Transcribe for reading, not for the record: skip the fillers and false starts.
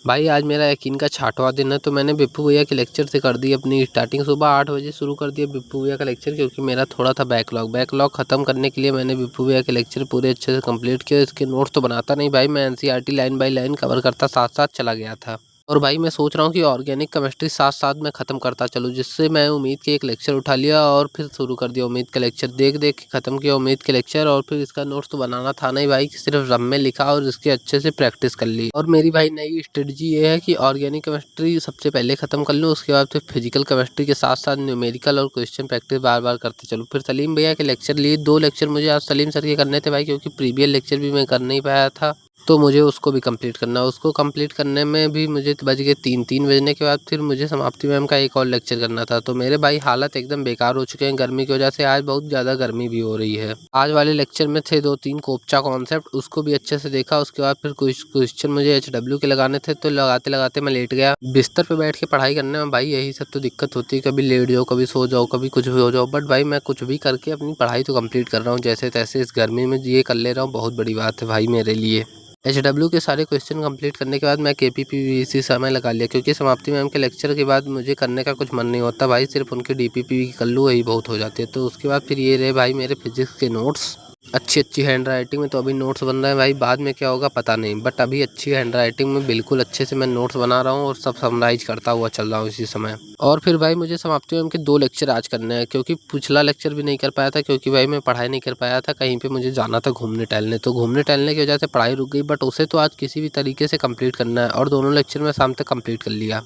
भाई आज मेरा यकीन का 6वां दिन है, तो मैंने बिप्पू भैया के लेक्चर से कर दी अपनी स्टार्टिंग। सुबह 8 बजे शुरू कर दिया बिप्पू भैया का लेक्चर, क्योंकि मेरा थोड़ा था बैकलॉग ख़त्म करने के लिए मैंने बिप्पू भैया के लेक्चर पूरे अच्छे से कंप्लीट किया। इसके नोट्स तो बनाता नहीं भाई, मैं NCERT line by line cover करता, साथ साथ चला गया था। और भाई मैं सोच रहा हूँ कि ऑर्गेनिक केमिस्ट्री साथ साथ मैं ख़त्म करता चलूँ, जिससे मैं उम्मीद के एक लेक्चर उठा लिया और फिर शुरू कर दिया उम्मीद का लेक्चर। देख देख के ख़त्म किया उम्मीद के लेक्चर, और फिर इसका नोट्स तो बनाना था नहीं भाई, सिर्फ रम में लिखा और इसकी अच्छे से प्रैक्टिस कर ली। और मेरी भाई नई स्ट्रेटजी ये है कि ऑर्गेनिक केमिस्ट्री सबसे पहले ख़त्म कर लूँ, उसके बाद फिर फिजिकल केमिस्ट्री के साथ साथ न्यूमेरिकल और क्वेश्चन प्रैक्टिस बार बार करते चलूँ। फिर सलीम भैया के लेक्चर लिए, 2 लेक्चर मुझे आज सलीम सर के करने थे भाई, क्योंकि प्रीवियस लेक्चर भी मैं कर नहीं पाया था, तो मुझे उसको भी कंप्लीट करना है। उसको कंप्लीट करने में भी मुझे बज गए 3 बजने के बाद फिर मुझे समाप्ति मैम का एक और लेक्चर करना था। तो मेरे भाई हालत एकदम बेकार हो चुके हैं गर्मी की वजह से। आज बहुत ज़्यादा गर्मी भी हो रही है। आज वाले लेक्चर में थे 2-3 कोपचा कॉन्सेप्ट, उसको भी अच्छे से देखा। उसके बाद फिर कुछ क्वेश्चन मुझे HW के लगाने थे, तो लगाते लगाते मैं लेट गया। बिस्तर पर बैठ के पढ़ाई करने में भाई यही सब तो दिक्कत होती है, कभी लेट जाओ, कभी सो जाओ, कभी कुछ भी हो जाओ। बट भाई मैं कुछ भी करके अपनी पढ़ाई तो कंप्लीट कर रहा हूँ जैसे तैसे। इस गर्मी में ये कर ले रहा हूँ, बहुत बड़ी बात है भाई मेरे लिए। HW के सारे क्वेश्चन कंप्लीट करने के बाद मैं KPPVC समय लगा लिया, क्योंकि समाप्ति मैम के लेक्चर के बाद मुझे करने का कुछ मन नहीं होता भाई, सिर्फ उनके DPP कर लूँ वही बहुत हो जाती है। तो उसके बाद फिर ये रहे भाई मेरे फिजिक्स के नोट्स, अच्छी हैंड राइटिंग में। तो अभी नोट्स बन रहे हैं भाई, बाद में क्या होगा पता नहीं, बट अभी अच्छी हैंड राइटिंग में बिल्कुल अच्छे से मैं नोट्स बना रहा हूँ और सब समराइज करता हुआ चल रहा हूँ इसी समय। और फिर भाई मुझे समाप्ति मैम के 2 लेक्चर आज करने हैं, क्योंकि पिछला लेक्चर भी नहीं कर पाया था, क्योंकि भाई मैं पढ़ाई नहीं कर पाया था, कहीं पे मुझे जाना था घूमने टहलने। तो घूमने टहलने की वजह से पढ़ाई रुक गई, बट उसे तो आज किसी भी तरीके से कंप्लीट करना है, और दोनों लेक्चर मैं शाम तक कंप्लीट कर लिया।